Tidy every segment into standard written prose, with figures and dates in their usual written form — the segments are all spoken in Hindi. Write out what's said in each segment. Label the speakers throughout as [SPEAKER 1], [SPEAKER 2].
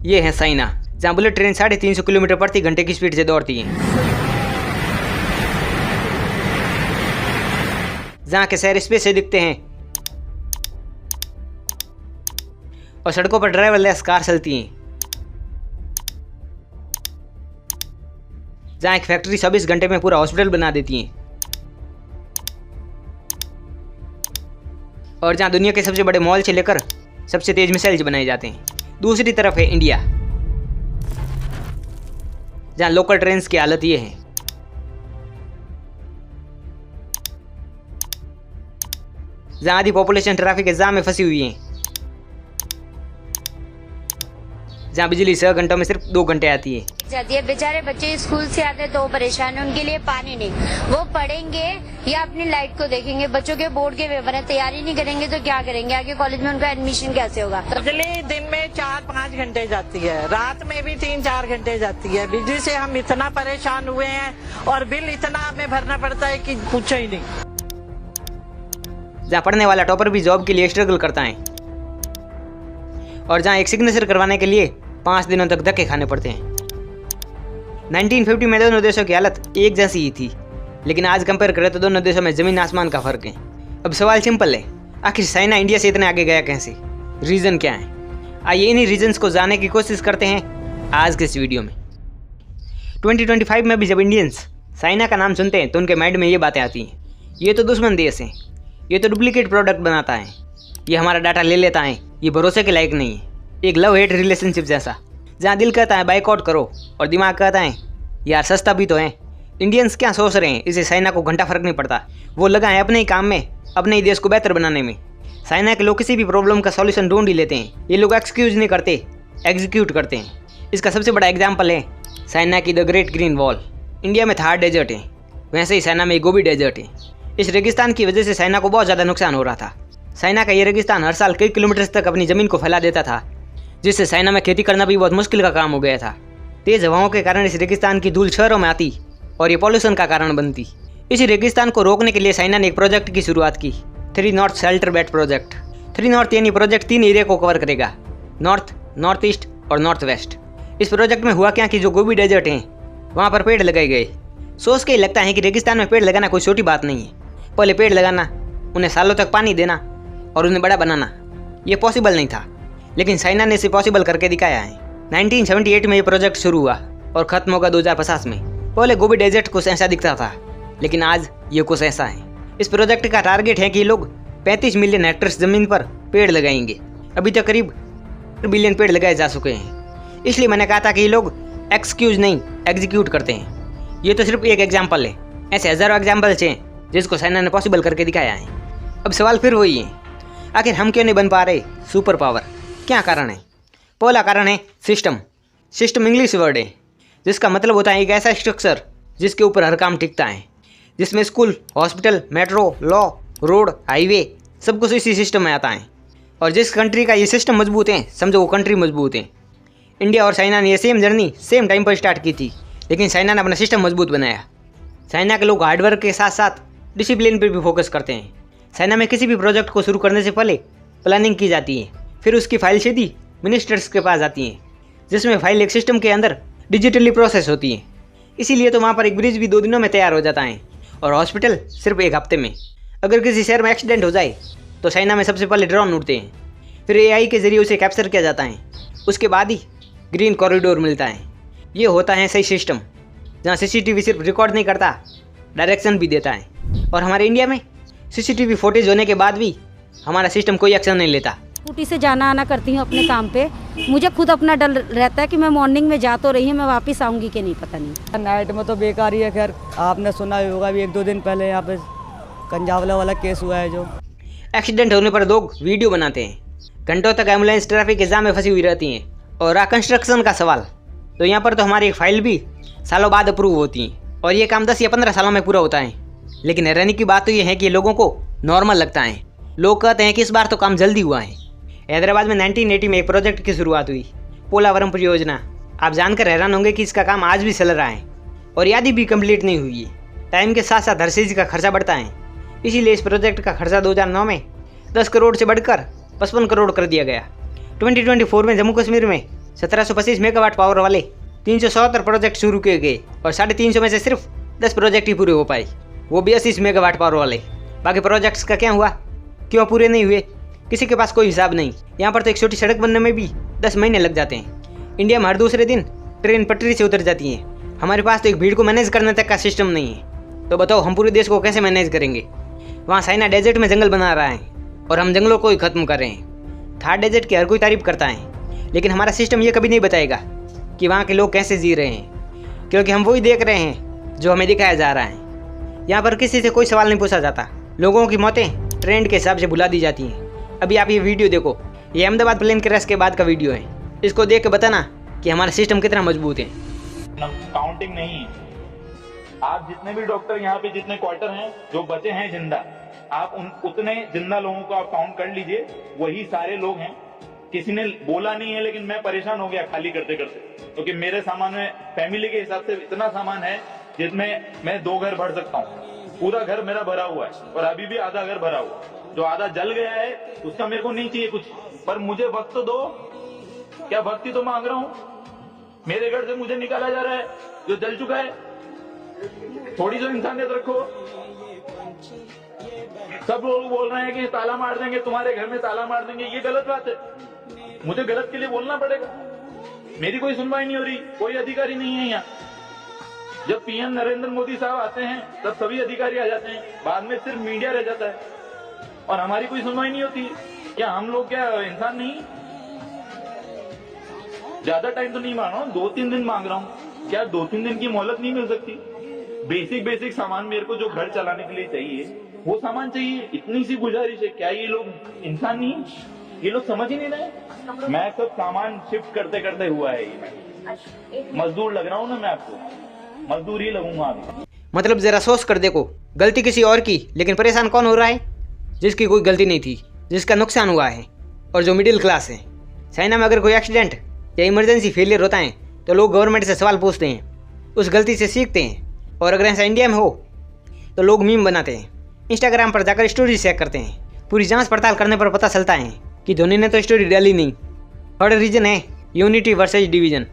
[SPEAKER 1] ये है चाइना, जहाँ बुलेट ट्रेन 350 किलोमीटर प्रति घंटे की स्पीड से दौड़ती है, जहाँ के शहर स्पेस से दिखते हैं और सड़कों पर ड्राइवरलेस कार चलती हैं, जहाँ एक फैक्ट्री 24 घंटे में पूरा हॉस्पिटल बना देती है, और जहाँ दुनिया के सबसे बड़े मॉल से लेकर सबसे तेज मिसाइल्स बनाए जाते हैं। दूसरी तरफ है इंडिया, जहाँ लोकल ट्रेन्स की हालत ये है, जहाँ आधी पॉपुलेशन ट्रैफिक जाम में फंसी हुई है, जहाँ बिजली 6 घंटों में सिर्फ 2 घंटे आती है।
[SPEAKER 2] जाती है। बेचारे बच्चे स्कूल से आते तो परेशान है, उनके लिए पानी नहीं, वो पढ़ेंगे या अपनी लाइट को देखेंगे। बच्चों के बोर्ड के पेपर है, तैयारी नहीं करेंगे तो क्या करेंगे, आगे कॉलेज में उनका एडमिशन कैसे होगा।
[SPEAKER 3] बिजली दिन में 4-5 घंटे जाती है, रात में भी 3-4 घंटे जाती है। बिजली से हम इतना परेशान हुए हैं और बिल इतना हमें भरना पड़ता है कि पूछो ही नहीं।
[SPEAKER 1] जहाँ पढ़ने वाला टॉपर भी जॉब के लिए स्ट्रगल करता है, और जहाँ एक सिग्नेचर करवाने के लिए 5 दिनों तक धक्के खाने पड़ते हैं। 1950 में दोनों देशों की हालत एक जैसी ही थी, लेकिन आज कंपेयर करें तो दोनों देशों में जमीन आसमान का फर्क है। अब सवाल सिंपल है, आखिर चाइना इंडिया से इतने आगे गया कैसे, रीज़न क्या है? आइए इन्हीं रीजन्स को जानने की कोशिश करते हैं आज के इस वीडियो में। 2025 में भी जब इंडियंस चाइना का नाम सुनते हैं तो उनके माइंड में ये बातें आती हैं, ये तो दुश्मन देश है, ये तो डुप्लीकेट प्रोडक्ट बनाता है, ये हमारा डाटा ले लेता है, ये भरोसे के लायक नहीं है। एक लव हेट रिलेशनशिप जैसा, जहाँ दिल कहता है बाइकआउट करो और दिमाग कहता है यार सस्ता भी तो है। इंडियंस क्या सोच रहे हैं, इसे चाइना को घंटा फर्क नहीं पड़ता, वो लगा है अपने ही काम में, अपने ही देश को बेहतर बनाने में। चाइना के लोग किसी भी प्रॉब्लम का सॉल्यूशन ढूंढ ही लेते हैं, ये लोग एक्सक्यूज नहीं करते, एग्जीक्यूट करते हैं। इसका सबसे बड़ा एग्जाम्पल है चाइना की the great green wall. India में थार डेजर्ट है, वैसे ही चाइना में गोबी डेजर्ट है। इस रेगिस्तान की वजह से चाइना को बहुत ज़्यादा नुकसान हो रहा था। चाइना का ये रेगिस्तान हर साल कई किलोमीटर तक अपनी ज़मीन को फैला देता था, जिससे चाइना में खेती करना भी बहुत मुश्किल का काम हो गया था। तेज हवाओं के कारण इस रेगिस्तान की धूल शहरों में आती और ये पॉल्यूशन का कारण बनती। इस रेगिस्तान को रोकने के लिए चाइना ने एक प्रोजेक्ट की शुरुआत की, 3 north shelter belt project. 3 north यानी प्रोजेक्ट 3 एरिया को कवर करेगा, नॉर्थ, नॉर्थ ईस्ट और नॉर्थ वेस्ट। इस प्रोजेक्ट में हुआ क्या कि जो गोबी डेजर्ट हैं वहाँ पर पेड़ लगाए गए। सोच के ही लगता है कि रेगिस्तान में पेड़ लगाना कोई छोटी बात नहीं है। पहले पेड़ लगाना, उन्हें सालों तक पानी देना और उन्हें बड़ा बनाना, ये पॉसिबल नहीं था, लेकिन चाइना ने इसे पॉसिबल करके दिखाया है। 1978 में ये प्रोजेक्ट शुरू हुआ और ख़त्म होगा 2050 में। पहले गोबी डेजर्ट कुछ ऐसा दिखता था, लेकिन आज ये कुछ ऐसा है। इस प्रोजेक्ट का टारगेट है कि लोग 35 मिलियन हेक्टेयर ज़मीन पर पेड़ लगाएंगे। अभी तक करीब बिलियन पेड़ लगाए जा चुके हैं। इसलिए मैंने कहा था कि ये लोग एक्सक्यूज नहीं एग्जीक्यूट करते हैं। ये तो सिर्फ एक एग्जाम्पल है, ऐसे हज़ारों एग्जाम्पल्स हैं जिसको चाइना ने पॉसिबल करके दिखाया है। अब सवाल फिर वही है, आखिर हम क्यों नहीं बन पा रहे सुपर पावर, क्या कारण है? पहला कारण है सिस्टम। सिस्टम इंग्लिश वर्ड है जिसका मतलब होता है एक ऐसा स्ट्रक्चर जिसके ऊपर हर काम टिकता है, जिसमें school, hospital, metro, law, road, highway सब कुछ इसी सिस्टम में आता है। और जिस कंट्री का ये सिस्टम मजबूत है, समझो वो कंट्री मजबूत है। इंडिया और चाइना ने ये सेम जर्नी सेम टाइम पर स्टार्ट की थी, लेकिन चाइना ने अपना सिस्टम मजबूत बनाया। चाइना के लोग हार्डवर्क के साथ साथ डिसिप्लिन पर भी फोकस करते हैं। चाइना में किसी भी प्रोजेक्ट को शुरू करने से पहले प्लानिंग की जाती है, फिर उसकी फाइल सीधी मिनिस्टर्स के पास आती है, जिसमें फाइल एक सिस्टम के अंदर डिजिटली प्रोसेस होती है। इसीलिए तो वहाँ पर एक ब्रिज भी 2 दिनों में तैयार हो जाता है और हॉस्पिटल सिर्फ 1 हफ्ते में। अगर किसी शहर में एक्सीडेंट हो जाए तो चाइना में सबसे पहले ड्रोन उड़ते हैं, फिर AI के जरिए उसे कैप्चर किया जाता है, उसके बाद ही ग्रीन कॉरिडोर मिलता है। ये होता है सही सिस्टम, जहाँ CCTV सिर्फ रिकॉर्ड नहीं करता, डायरेक्शन भी देता है। और हमारे इंडिया में CCTV फुटेज होने के बाद भी हमारा सिस्टम कोई एक्शन नहीं लेता।
[SPEAKER 4] स्कूटी से जाना आना करती हूँ अपने काम पे, मुझे खुद अपना डर रहता है कि मैं मॉर्निंग में जा तो रही हूँ, मैं वापस आऊँगी कि नहीं पता नहीं।
[SPEAKER 5] नाइट में तो बेकार ही है। खैर आपने सुना ही होगा, भी 1-2 दिन पहले यहाँ पे कंजावला वाला केस हुआ है। जो
[SPEAKER 1] एक्सीडेंट होने पर लोग वीडियो बनाते हैं, घंटों तक एम्बुलेंस ट्रैफिक के जाम में फंसी हुई रहती हैं। और रहा कंस्ट्रक्शन का सवाल, तो यहाँ पर तो हमारी एक फाइल भी सालों बाद अप्रूव होती है और ये काम 10 या 15 सालों में पूरा होता है। लेकिन हैरानी की बात तो ये है कि लोगों को नॉर्मल लगता है। लोग कहते हैं कि इस बार तो काम जल्दी हुआ है। हैदराबाद में 1980 में एक प्रोजेक्ट की शुरुआत हुई, पोलावरम परियोजना। आप जानकर हैरान होंगे कि इसका काम आज भी चल रहा है और यादी भी कंप्लीट नहीं हुई है। टाइम के साथ साथ हर चीज़ का खर्चा बढ़ता है, इसीलिए इस प्रोजेक्ट का खर्चा 2009 में 10 करोड़ से बढ़कर 55 करोड़ कर दिया गया। 2024 में जम्मू कश्मीर में 1725 मेगावाट पावर वाले 377 प्रोजेक्ट शुरू किए गए और 350 में से सिर्फ 10 प्रोजेक्ट ही पूरे हो पाए, वो भी 80 मेगावाट पावर वाले। बाकी प्रोजेक्ट्स का क्या हुआ, क्यों पूरे नहीं हुए, किसी के पास कोई हिसाब नहीं। यहाँ पर तो एक छोटी सड़क बनने में भी 10 महीने लग जाते हैं। इंडिया में हर दूसरे दिन ट्रेन पटरी से उतर जाती है। हमारे पास तो एक भीड़ को मैनेज करने तक का सिस्टम नहीं है, तो बताओ हम पूरे देश को कैसे मैनेज करेंगे। वहाँ चाइना डेजर्ट में जंगल बना रहा है और हम जंगलों को ही खत्म कर रहे हैं। थार डेजर्ट की हर कोई तारीफ करता है, लेकिन हमारा सिस्टम ये कभी नहीं बताएगा कि वहाँ के लोग कैसे जी रहे हैं, क्योंकि हम वही देख रहे हैं जो हमें दिखाया जा रहा है। यहाँ पर किसी से कोई सवाल नहीं पूछा जाता। लोगों की मौतें ट्रेंड के हिसाब से बुला दी जाती हैं। अभी आप ये वीडियो देखो, ये अहमदाबाद प्लेन क्रैश के बाद का वीडियो है। इसको देख के बताना कि हमारा सिस्टम कितना मजबूत है।
[SPEAKER 6] काउंटिंग नहीं है। आप जितने भी डॉक्टर यहाँ पे जितने क्वार्टर हैं जो बचे हैं जिंदा, आप उतने जिंदा लोगों को आप काउंट कर लीजिए, वही सारे लोग हैं। किसी ने बोला नहीं है, लेकिन मैं परेशान हो गया खाली करते करते, क्योंकि मेरे सामान में फैमिली के हिसाब से इतना सामान है जिसमें मैं 2 घर भर सकता हूँ। पूरा घर मेरा भरा हुआ है और अभी भी आधा घर भरा हुआ है। जो आधा जल गया है उसका मेरे को नहीं चाहिए कुछ, पर मुझे वक्त तो दो। क्या भक्ति तो मांग रहा हूँ? मेरे घर से मुझे निकाला जा रहा है जो जल चुका है। थोड़ी जो इंसानियत रखो। सब लोग बोल रहे हैं कि ताला मार देंगे, तुम्हारे घर में ताला मार देंगे, ये गलत बात है। मुझे गलत के लिए बोलना पड़ेगा? मेरी कोई सुनवाई नहीं हो रही, कोई अधिकारी नहीं है यहाँ। जब पीएम नरेंद्र मोदी साहब आते हैं तब सभी अधिकारी आ जाते हैं, बाद में सिर्फ मीडिया रह जाता है और हमारी कोई सुनवाई नहीं होती। क्या हम लोग क्या इंसान नहीं? ज्यादा टाइम तो नहीं मांग रहा हूँ, 2-3 दिन मांग रहा हूँ। क्या 2-3 दिन की मोहलत नहीं मिल सकती? बेसिक सामान मेरे को जो घर चलाने के लिए चाहिए वो सामान चाहिए, इतनी सी गुजारिश है। क्या ये लोग इंसान नहीं? ये लोग समझ ही नहीं रहे। मैं सब सामान शिफ्ट करते करते हुआ है ये। मजदूर लग रहा हूँ ना मैं, आपको मजदूर ही लगूंगा अभी।
[SPEAKER 1] मतलब जरा सोच कर देखो, गलती किसी और की, लेकिन परेशान कौन हो रहा है? जिसकी कोई गलती नहीं थी, जिसका नुकसान हुआ है और जो मिडिल क्लास है। चाइना में अगर कोई एक्सीडेंट या इमरजेंसी फेलियर होता है तो लोग गवर्नमेंट से सवाल पूछते हैं, उस गलती से सीखते हैं। और अगर ऐसा इंडिया में हो तो लोग मीम बनाते हैं, इंस्टाग्राम पर जाकर स्टोरी शेयर करते हैं। पूरी जांच पड़ताल करने पर पता चलता है कि धोनी ने तो स्टोरी डाली नहीं। थर्ड रीजन है यूनिटी वर्सेज डिवीजन।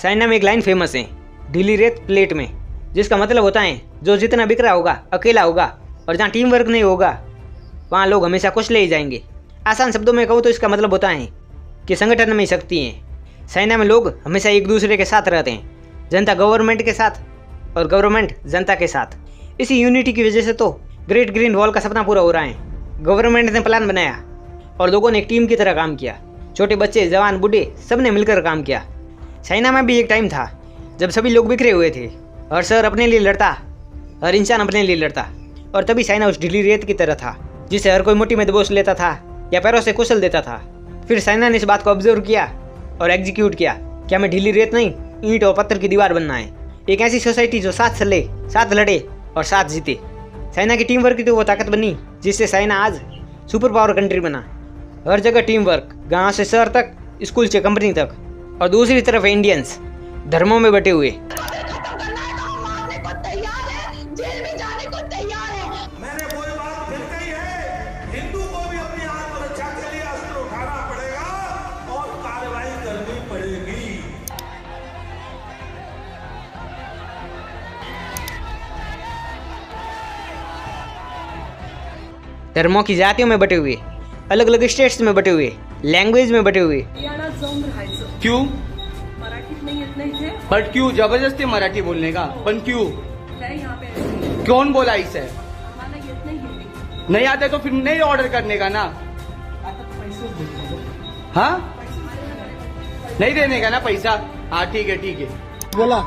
[SPEAKER 1] चाइना में एक लाइन फेमस है, ढीली रेत प्लेट में, जिसका मतलब होता है जो जितना बिखरा होगा, अकेला होगा और जहाँ टीम वर्क नहीं होगा वहाँ लोग हमेशा कुचले ही जाएंगे। आसान शब्दों में कहूँ तो इसका मतलब होता है कि संगठन में ही शक्ति है। चाइना में लोग हमेशा एक दूसरे के साथ रहते हैं, जनता गवर्नमेंट के साथ और गवर्नमेंट जनता के साथ। इसी यूनिटी की वजह से तो ग्रेट ग्रीन वॉल का सपना पूरा हो रहा है। गवर्नमेंट ने प्लान बनाया और लोगों ने एक टीम की तरह काम किया। छोटे बच्चे, जवान, बूढ़े सब ने मिलकर काम किया। चाइना में भी एक टाइम था जब सभी लोग बिखरे हुए थे, हर शहर अपने लिए लड़ता, हर इंसान अपने लिए लड़ता। और तभी चाइना उस ढीली रेत की तरह था जिसे हर कोई मुट्ठी में दबोच लेता था या पैरों से कुचल देता था। फिर चाइना ने इस बात को ऑब्जर्व किया और एग्जीक्यूट किया कि हमें ढीली रेत नहीं, ईंट और पत्थर की दीवार बनना है। एक ऐसी सोसाइटी जो साथ चले, साथ लड़े और साथ जीते। चाइना की टीम वर्क की तो वो ताकत बनी जिससे चाइना आज सुपर पावर कंट्री बना। हर जगह टीम वर्क, गाँव से शहर तक, स्कूल से कंपनी तक। और दूसरी तरफ इंडियंस धर्मों में बटे हुए।
[SPEAKER 7] मैंने कोई बात फिर कही है, हिंदू को भी अपनी आत्मरक्षा के लिए अस्त्र उठाना पड़ेगा और कार्रवाई करनी पड़ेगी।
[SPEAKER 1] धर्मों की जातियों में बटे हुए, अलग अलग स्टेट्स में बटे हुए, लैंग्वेज में बटे हुए।
[SPEAKER 8] क्यों? बट क्यों जबरदस्ती मराठी बोलने का? पण क्यों? कौन बोला इसे? नहीं आता तो फिर नहीं ऑर्डर करने का ना। हाँ, नहीं देने का ना पैसा? हाँ ठीक है ठीक है।
[SPEAKER 9] बोला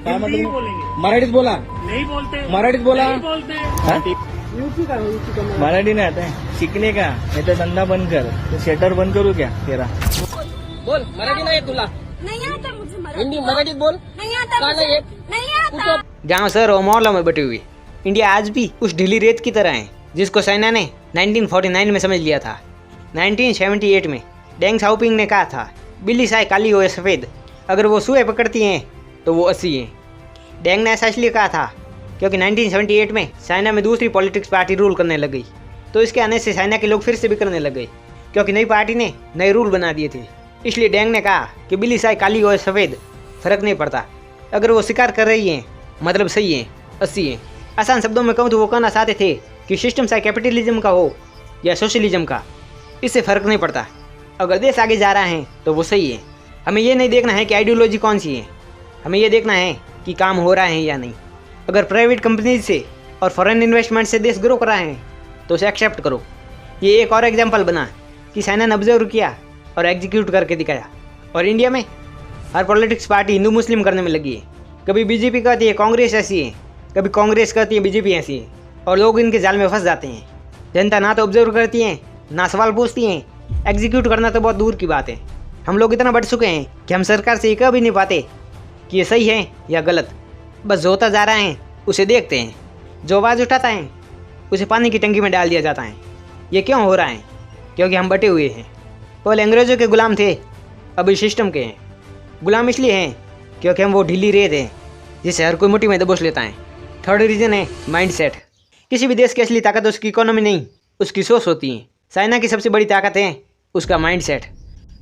[SPEAKER 9] मराठीत बोला,
[SPEAKER 7] नहीं बोलते,
[SPEAKER 9] मराठीत बोला।
[SPEAKER 7] नहीं बोलते।
[SPEAKER 9] हाँ? मराठी नहीं आता है सीखने का, नहीं तो धंधा बंद कर, तो शेटर बंद करू क्या तेरा?
[SPEAKER 10] बोल, मराठी नाही येत तुला?
[SPEAKER 2] नहीं आता मुझे मराठी।
[SPEAKER 10] हिंदी मराठीत बोल।
[SPEAKER 2] नहीं आता
[SPEAKER 10] का नाही येत?
[SPEAKER 2] नहीं आता।
[SPEAKER 1] गाँव, शहर और मोहल्लों में बटे हुए इंडिया आज भी उस ढीली रेत की तरह है जिसको चाइना ने 1949 में समझ लिया था। 1978 में डेंग शाओपिंग ने कहा था, बिल्ली चाहे काली हो या सफ़ेद, अगर वो सुए पकड़ती हैं तो वो 80 हैं। डेंग ने ऐसा इसलिए कहा था क्योंकि 1978 में चाइना में दूसरी पॉलिटिक्स पार्टी रूल करने लग गई। तो इसके आने से चाइना के लोग फिर से बिखरने लग गए क्योंकि नई पार्टी ने नए रूल बना दिए थे। इसलिए डैंग ने कहा कि बिल्ली चाहे काली हो या सफ़ेद, फर्क नहीं पड़ता, अगर वो शिकार कर रही हैं मतलब सही है, अस्सी है। आसान शब्दों में कहूँ तो वो कहना चाहते थे कि सिस्टम चाहे कैपिटलिज्म का हो या सोशलिज्म का, इससे फ़र्क नहीं पड़ता, अगर देश आगे जा रहा है तो वो सही है। हमें ये नहीं देखना है कि आइडियोलॉजी कौन सी है, हमें ये देखना है कि काम हो रहा है या नहीं। अगर प्राइवेट कंपनीज से और फॉरेन इन्वेस्टमेंट से देश ग्रो कर रहा है तो उसे एक्सेप्ट करो। ये एक और एग्जाम्पल बना कि चाइना ने ऑब्जर्व किया और एग्जीक्यूट करके दिखाया। और इंडिया में हर पॉलिटिक्स पार्टी हिंदू मुस्लिम करने में लगी है। कभी बीजेपी कहती है कांग्रेस ऐसी है, कभी कांग्रेस कहती है बीजेपी ऐसी है, और लोग इनके जाल में फंस जाते हैं। जनता ना तो ऑब्जर्व करती हैं ना सवाल पूछती हैं, एग्जीक्यूट करना तो बहुत दूर की बात है। हम लोग इतना बढ़ चुके हैं कि हम सरकार से ये कह भी नहीं पाते कि ये सही है या गलत, बस जो होता जा रहा है उसे देखते हैं, जो आवाज़ उठाता है उसे पानी की टंकी में डाल दिया जाता है। ये क्यों हो रहा है? क्योंकि हम बटे हुए हैं। पहले अंग्रेज़ों के गुलाम थे, अभी सिस्टम के हैं। गुलाम इसलिए हैं क्योंकि हम वो ढीली रेत हैं जिसे हर कोई मुट्ठी में दबोच लेता है। थर्ड रीज़न है माइंडसेट। किसी भी देश की असली ताकत उसकी इकोनॉमी नहीं, उसकी सोच होती है। चाइना की सबसे बड़ी ताकत है उसका माइंडसेट।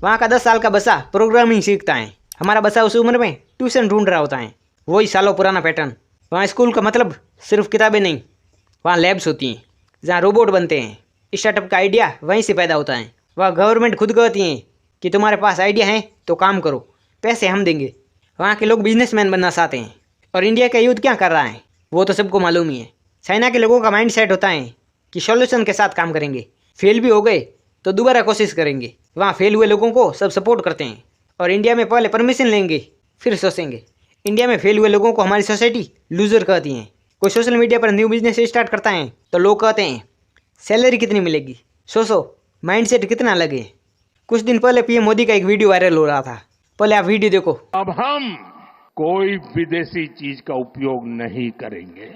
[SPEAKER 1] वहाँ का 10 साल का बच्चा प्रोग्रामिंग सीखता है, हमारा बच्चा उस उम्र में ट्यूशन ढूंढ रहा होता है, वही सालों पुराना पैटर्न। वहाँ स्कूल का मतलब सिर्फ किताबें नहीं, वहाँ लैब्स होती हैं जहाँ रोबोट बनते हैं। स्टार्टअप का आइडिया वहीं से पैदा होता है। वहाँ गवर्नमेंट खुद कहती है कि तुम्हारे पास आइडिया है तो काम करो, पैसे हम देंगे। वहाँ के लोग बिजनेसमैन बनना चाहते हैं। और इंडिया का यूथ क्या कर रहा है वो तो सबको मालूम ही है। चाइना के लोगों का माइंड सेट होता है कि सॉल्यूशन के साथ काम करेंगे, फेल भी हो गए तो दोबारा कोशिश करेंगे। वहाँ फेल हुए लोगों को सब सपोर्ट करते हैं। और इंडिया में पहले परमिशन लेंगे फिर सोचेंगे। इंडिया में फेल हुए लोगों को हमारी सोसाइटी लूजर कहती हैं। कोई सोशल मीडिया पर न्यू बिजनेस स्टार्ट करता है तो लोग कहते हैं सैलरी कितनी मिलेगी, सोचो माइंडसेट कितना लगे। कुछ दिन पहले पीएम मोदी का एक वीडियो वायरल हो रहा था, पहले आप वीडियो देखो।
[SPEAKER 7] अब हम कोई विदेशी चीज का उपयोग नहीं करेंगे।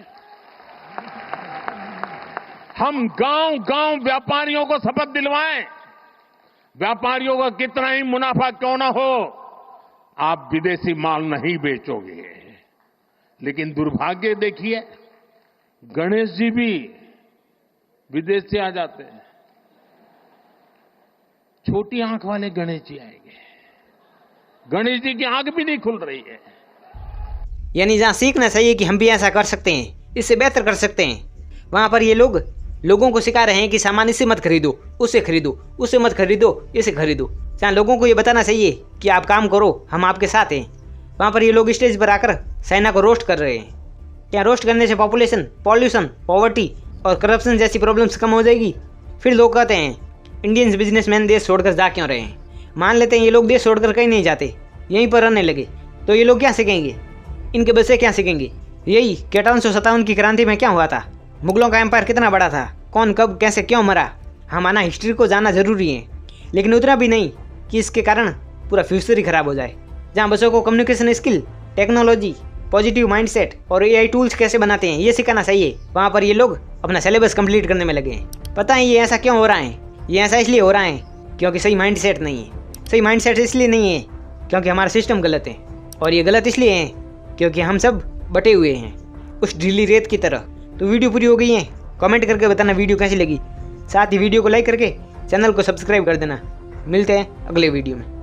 [SPEAKER 7] हम गांव-गांव व्यापारियों को शपथ दिलवाएं, व्यापारियों का कितना ही मुनाफा क्यों ना हो, आप विदेशी माल नहीं बेचोगे। लेकिन दुर्भाग्य देखिए, गणेश जी भी विदेश से आ जाते हैं। छोटी आंख वाले गणेश जी आएंगे, गणेश जी की आंख भी नहीं खुल रही है।
[SPEAKER 1] यानी जहाँ सीखना चाहिए कि हम भी ऐसा कर सकते हैं, इससे बेहतर कर सकते हैं, वहाँ पर ये लोग लोगों को सिखा रहे हैं कि सामान इससे मत खरीदो, उससे खरीदो, उससे मत खरीदो, इसे खरीदो। जहाँ लोगों को ये बताना चाहिए कि आप काम करो, हम आपके साथ हैं, वहाँ पर ये लोग स्टेज पर आकर चाइना को रोस्ट कर रहे हैं। क्या रोस्ट करने से पॉपुलेशन, पॉल्यूशन, पॉवर्टी और करप्शन जैसी प्रॉब्लम्स कम हो जाएगी? फिर लोग कहते हैं इंडियंस बिजनेसमैन देश छोड़कर जा क्यों रहे हैं। मान लेते हैं ये लोग देश छोड़कर कहीं नहीं जाते, यहीं पर रहने लगे, तो ये लोग क्या सीखेंगे? इनके बच्चे क्या सीखेंगे? यही कि 1857 की क्रांति में क्या हुआ था, मुगलों का एम्पायर कितना बड़ा था, कौन कब कैसे क्यों मरा। हमारा हिस्ट्री को जानना जरूरी है, लेकिन उतना भी नहीं कि इसके कारण पूरा फ्यूचर ही खराब हो जाए। जहाँ बच्चों को communication skill, technology, positive mindset और एआई टूल्स कैसे बनाते हैं ये सिखाना चाहिए, वहाँ पर ये लोग अपना सिलेबस कंप्लीट करने में लगे हैं। पता है ये ऐसा क्यों हो रहा है? ये ऐसा इसलिए हो रहा है क्योंकि सही माइंडसेट नहीं है। सही माइंडसेट इसलिए नहीं है क्योंकि हमारा सिस्टम गलत है, और ये गलत इसलिए है क्योंकि हम सब बटे हुए हैं उस ढीली रेत की तरह। तो वीडियो पूरी हो गई है, कमेंट करके बताना वीडियो कैसी लगी। साथ ही वीडियो को लाइक करके चैनल को सब्सक्राइब कर देना। मिलते हैं अगले वीडियो में।